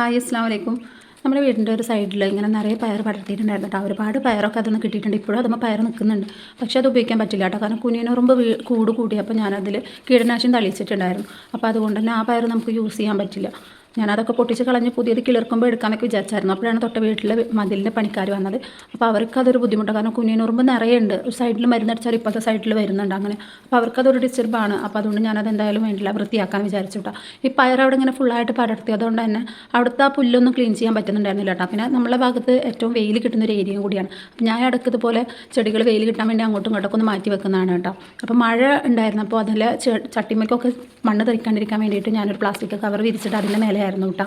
Hi അസ്സലാമു അലൈക്കും. നമ്മുടെ വീടിൻ്റെ ഒരു സൈഡിൽ ഇങ്ങനെ നിറയെ പയർ പടർത്തിയിട്ടുണ്ടായിരുന്നു കേട്ടോ. ഒരുപാട് പയറൊക്കെ അതൊന്ന് കിട്ടിയിട്ടുണ്ട്. ഇപ്പോഴും അതുമ്പോൾ പയർ നിൽക്കുന്നുണ്ട്. പക്ഷേ അത് ഉപയോഗിക്കാൻ പറ്റില്ല കേട്ടോ. കാരണം കുനിയനുറുമ്പ് കൂടിയപ്പോൾ ഞാനതിൽ കീടനാശിനി തളിച്ചിട്ടുണ്ടായിരുന്നു. അപ്പോൾ അതുകൊണ്ട് തന്നെ ആ പയർ നമുക്ക് യൂസ് ചെയ്യാൻ പറ്റില്ല. ഞാനതൊക്കെ പൊട്ടിച്ച് കളഞ്ഞ് പുതിയത് കിളിർക്കുമ്പോൾ എടുക്കാമെന്നൊക്കെ വിചാരിച്ചായിരുന്നു. അപ്പോഴാണ് തൊട്ട വീട്ടിലെ മതിലിൻ്റെ പണിക്കാർ വന്നത്. അപ്പോൾ അവർക്കതൊരു ബുദ്ധിമുട്ടാണ്. കാരണം കുനിയനുറുമ്പ് നിറയുണ്ട്. ഒരു സൈഡിൽ മരുന്നടിച്ചാൽ ഇപ്പോഴത്തെ സൈഡിൽ വരുന്നുണ്ട് അങ്ങനെ. അപ്പോൾ അവർക്കതൊരു ഡിസ്റ്റർബാണ്. അപ്പോൾ അതുകൊണ്ട് ഞാനത് എന്തായാലും വേണ്ടില്ല, വൃത്തിയാക്കാൻ വിചാരിച്ചു കേട്ടോ. ഈ പയർ അവിടെ ഇങ്ങനെ ഫുള്ളായിട്ട് പടർത്തി, അതുകൊണ്ട് തന്നെ അവിടുത്തെ ആ പുല്ലൊന്നും ക്ലീൻ ചെയ്യാൻ പറ്റുന്നുണ്ടായിരുന്നില്ല കേട്ടോ. പിന്നെ നമ്മളെ ഭാഗത്ത് ഏറ്റവും വെയിൽ കിട്ടുന്ന ഒരു ഏരിയയും കൂടിയാണ്. ഞാൻ ഇടയ്ക്ക് ഇതുപോലെ ചെടികൾ വെയിൽ കിട്ടാൻ വേണ്ടി അങ്ങോട്ടും ഇങ്ങോട്ടൊക്കെ ഒന്ന് മാറ്റി വെക്കുന്നതാണ് കേട്ടോ. അപ്പോൾ മഴ ഉണ്ടായിരുന്നപ്പോൾ അതിൽ ചട്ടിമയ്ക്കൊക്കെ മണ്ണ് തെറിക്കാണ്ടിരിക്കാൻ വേണ്ടിയിട്ട് ഞാനൊരു പ്ലാസ്റ്റിക് കവർ വിരിച്ചിട്ട് അതിൻ്റെ മേലെയായിരുന്നു കേട്ടോ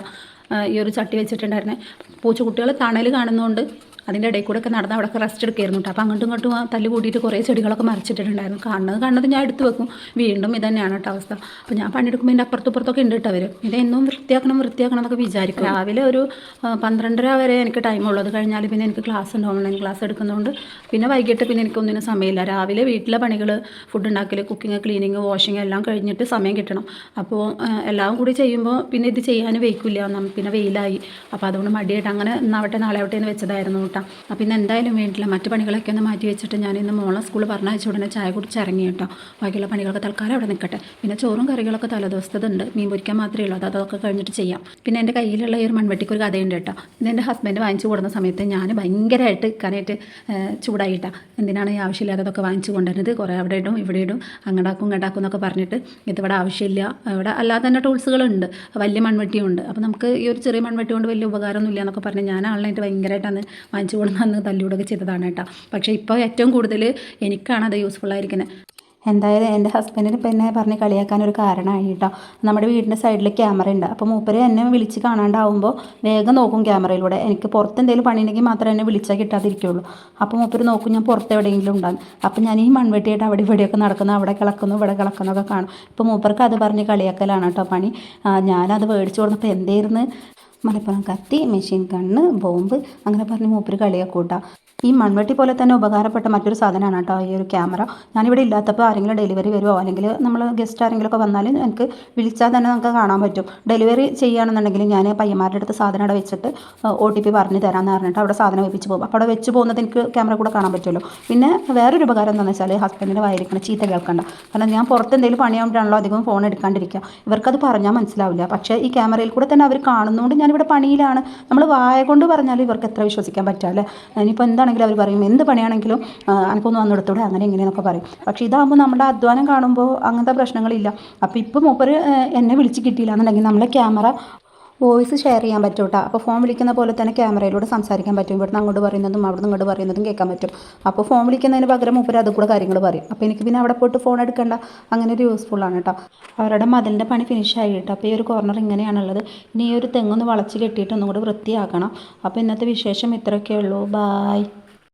ഈ ഒരു ചട്ടി വെച്ചിട്ടുണ്ടായിരുന്നത്. പൂച്ചക്കുട്ടികൾ തണൽ കാണുന്നതുകൊണ്ട് അതിൻ്റെ ഇടയിൽ കൂടെ ഒക്കെ നടന്ന് അവിടെ റെസ്റ്റ് എടുക്കുകയായിരുന്നു കേട്ടോ. അപ്പോൾ അങ്ങോട്ടും ഇങ്ങോട്ടും തല്ലി കൂട്ടിയിട്ട് കുറേ ചെടികളൊക്കെ മറിച്ചിട്ടുണ്ടായിരുന്നു. കാണുന്നത് ഞാൻ എടുത്ത് വെക്കും. വീണ്ടും ഇത് തന്നെയാണ് കേട്ടോ അവസ്ഥ. അപ്പോൾ ഞാൻ പണിയെടുക്കുമ്പോൾ എൻ്റെ അപ്പുറത്തും ഉണ്ട് കേട്ടോ അവർ. ഇത് എന്നും വൃത്തിയാക്കണം എന്നൊക്കെ വിചാരിക്കും. രാവിലെ ഒരു 12:30 വരെ എനിക്ക് ടൈമുള്ളൂ. അത് കഴിഞ്ഞാൽ പിന്നെ എനിക്ക് ക്ലാസ് ഉണ്ട്, ഓൺലൈൻ ക്ലാസ് എടുക്കുന്നതുകൊണ്ട്. പിന്നെ വൈകിട്ട് പിന്നെ എനിക്കൊന്നിനും സമയമില്ല. രാവിലെ വീട്ടിലെ പണികൾ, ഫുഡ് ഉണ്ടാക്കൽ, കുക്കിംഗ്, ക്ലീനിങ്, വാഷിങ് എല്ലാം കഴിഞ്ഞിട്ട് സമയം കിട്ടണം. അപ്പോൾ എല്ലാം കൂടി ചെയ്യുമ്പോൾ പിന്നെ ഇത് ചെയ്യാൻ വയ്ക്കില്ല. പിന്നെ വെയിലായി. അപ്പോൾ അതുകൊണ്ട് മടിയായിട്ട് അങ്ങനെ ഇന്നാവട്ടെ നാളെ ആവട്ടെ എന്ന് വെച്ചതായിരുന്നു കേട്ടോ. അപ്പോൾ ഇന്ന് എന്തായാലും വേണ്ടില്ല, മറ്റു പണികളൊക്കെ ഒന്ന് മാറ്റി വെച്ചിട്ട് ഞാൻ ഇന്ന് മോളെ സ്കൂളിൽ പറഞ്ഞയച്ച ഉടനെ ചായ കുടിച്ച് ഇറങ്ങി കേട്ടോ. ബാക്കിയുള്ള പണികളൊക്കെ തൽക്കാലം അവിടെ നിൽക്കട്ടെ. പിന്നെ ചോറും കറികളൊക്കെ തലേദിവസത്തുണ്ട്. മീൻ പൊരിക്കാൻ മാത്രമേ ഉള്ളൂ. അതൊക്കെ കഴിഞ്ഞിട്ട് ചെയ്യാം. പിന്നെ എൻ്റെ കയ്യിലുള്ള ഈ ഒരു മൺവെട്ടിക്ക് ഒരു കഥയുണ്ട് കേട്ടോ. ഇതെൻ്റെ ഹസ്ബൻഡ് വാങ്ങിച്ചു കൊടുക്കുന്ന സമയത്ത് ഞാൻ ഭയങ്കരമായിട്ട് കനയായിട്ട് ചൂടായിട്ടാ. എന്തിനാണ് ഈ ആവശ്യമില്ലാത്തതൊക്കെ വാങ്ങിച്ചു കൊണ്ടുവരുന്നത്, കുറേ അവിടെ ഇടും ഇവിടെ ഇടും, അങ്ങടാക്കും ഇങ്ങടാക്കും എന്നൊക്കെ പറഞ്ഞിട്ട്. ഇതിവിടെ ആവശ്യമില്ല. ഇവിടെ അല്ലാതെ തന്നെ ടൂൾസുകളുണ്ട്, വലിയ മൺവെട്ടിയുണ്ട്. അപ്പോൾ നമുക്ക് ഈ ഒരു ചെറിയ മൺവെട്ടി കൊണ്ട് വലിയ ഉപകാരമൊന്നുമില്ല എന്നൊക്കെ പറഞ്ഞ് ഞാൻ ആളിനായിട്ട് ഭയങ്കരമായിട്ടാണ് വാങ്ങിച്ചു കൊടുന്ന് അന്ന് തല്ലിവിടുകയൊക്കെ ചെയ്തതാണ് കേട്ടോ. പക്ഷേ ഇപ്പോൾ ഏറ്റവും കൂടുതൽ എനിക്കാണ് അത് യൂസ്ഫുള്ളായിരിക്കുന്നത്. എന്തായാലും എൻ്റെ ഹസ്ബൻഡിന് പിന്നെ പറഞ്ഞ് കളിയാക്കാനൊരു കാരണമായി കേട്ടോ. നമ്മുടെ വീടിൻ്റെ സൈഡിൽ ക്യാമറ ഉണ്ട്. അപ്പോൾ മൂപ്പര് എന്നെ വിളിച്ച് കാണാണ്ടാവുമ്പോൾ വേഗം നോക്കും ക്യാമറയിലൂടെ. എനിക്ക് പുറത്ത് എന്തെങ്കിലും പണിയുണ്ടെങ്കിൽ മാത്രമേ എന്നെ വിളിച്ചാൽ കിട്ടാതിരിക്കുള്ളൂ. അപ്പോൾ മൂപ്പര് നോക്കും ഞാൻ പുറത്ത് എവിടെയെങ്കിലും ഉണ്ടാകും. അപ്പോൾ ഞാൻ ഈ മൺവെട്ടിയായിട്ട് അവിടെ ഇവിടെയൊക്കെ നടക്കുന്നു, അവിടെ കിളക്കുന്നു ഇവിടെ കിളക്കുന്നൊക്കെ കാണും. ഇപ്പോൾ മൂപ്പർക്ക് അത് പറഞ്ഞ് കളിയാക്കലാണ് കേട്ടോ പണി. ഞാനത് മേടിച്ചു കൊടുത്തപ്പോൾ എന്തായിരുന്നു മലപ്പുറം കത്തി, മെഷീൻ ഗണ്ണ്, ബോംബ് അങ്ങനെ പറഞ്ഞ് മൂപ്പര് കളിയാക്കൂട്ടാ. ഈ മൺവെട്ടി പോലെ തന്നെ ഉപകാരപ്പെട്ട മറ്റൊരു സാധനമാണ് കേട്ടോ ഈ ഒരു ക്യാമറ. ഞാനിവിടെ ഇല്ലാത്തപ്പോൾ ആരെങ്കിലും ഡെലിവറി വരുമോ അല്ലെങ്കിൽ നമ്മൾ ഗസ്റ്റ് ആരെങ്കിലുമൊക്കെ വന്നാൽ എനിക്ക് വിളിച്ചാൽ തന്നെ നമുക്ക് കാണാൻ പറ്റും. ഡെലിവറി ചെയ്യുകയാണെന്നുണ്ടെങ്കിൽ ഞാൻ പയ്യന്മാരുടെ അടുത്ത് സാധനം അവിടെ വെച്ചിട്ട് OTP പറഞ്ഞു തരാമെന്ന് പറഞ്ഞിട്ട് അവിടെ സാധനം വെപ്പിച്ച് പോകും. അപ്പോൾ അവിടെ വെച്ച് പോകുന്നത് എനിക്ക് ക്യാമറ കൂടെ കാണാൻ പറ്റുമല്ലോ. പിന്നെ വേറൊരു ഉപകാരം എന്താണെന്ന് വെച്ചാൽ ഹസ്ബൻഡിൻ്റെ വായിരിക്കണം ചീത്ത കേൾക്കണ്ട. കാരണം ഞാൻ പുറത്ത് എന്തെങ്കിലും പണിയാകുമ്പോഴാണല്ലോ അധികം ഫോൺ എടുക്കാണ്ടിരിക്കുക. ഇവർക്കത് പറഞ്ഞാൽ മനസ്സിലാവില്ല. പക്ഷേ ഈ ക്യാമറയിൽ കൂടെ തന്നെ അവർ കാണുന്നതുകൊണ്ട് ഞാനിവിടെ പണിയിലാണ്. നമ്മൾ വായ കൊണ്ട് പറഞ്ഞാൽ ഇവർക്ക് എത്ര വിശ്വസിക്കാൻ പറ്റാല്ലേ. ഇനിയിപ്പോൾ എന്താണ് അവർ പറയും, എന്ത് പണിയാണെങ്കിലും എനിക്കൊന്ന് വന്നെടുത്തൂടെ അങ്ങനെ എങ്ങനെയെന്നൊക്കെ പറയും. പക്ഷേ ഇതാകുമ്പോൾ നമ്മുടെ അധ്വാനം കാണുമ്പോൾ അങ്ങനത്തെ പ്രശ്നങ്ങളില്ല. അപ്പോൾ ഇപ്പോൾ മൂപ്പര് എന്നെ വിളിച്ച് കിട്ടിയില്ല എന്നുണ്ടെങ്കിൽ നമ്മളെ ക്യാമറ വോയിസ് ഷെയർ ചെയ്യാൻ പറ്റും കേട്ടോ. അപ്പോൾ ഫോൺ വിളിക്കുന്ന പോലെ തന്നെ ക്യാമറയിലൂടെ സംസാരിക്കാൻ പറ്റും. ഇവിടുന്ന് അങ്ങോട്ട് പറയുന്നതും അവിടുന്ന് ഇങ്ങോട്ട് പറയുന്നതും കേൾക്കാൻ പറ്റും. അപ്പോൾ ഫോൺ വിളിക്കുന്നതിന് പകരം മൂപ്പര് അത് കൂടെ കാര്യങ്ങൾ പറയും. അപ്പോൾ എനിക്ക് പിന്നെ അവിടെ പോയിട്ട് ഫോൺ എടുക്കേണ്ട. അങ്ങനെ ഒരു യൂസ്ഫുള്ളാണ് കേട്ടോ. അവരുടെ മതിലിൻ്റെ പണി ഫിനിഷായി കേട്ടോ. അപ്പോൾ ഈ ഒരു കോർണർ ഇങ്ങനെയാണുള്ളത്. ഇനി ഈ ഒരു തെങ്ങൊന്ന് വളച്ച് കെട്ടിയിട്ട് ഒന്നും കൂടി വൃത്തിയാക്കണം. അപ്പോൾ ഇന്നത്തെ വിശേഷം ഇത്രയൊക്കെ ഉള്ളൂ. ബായ്.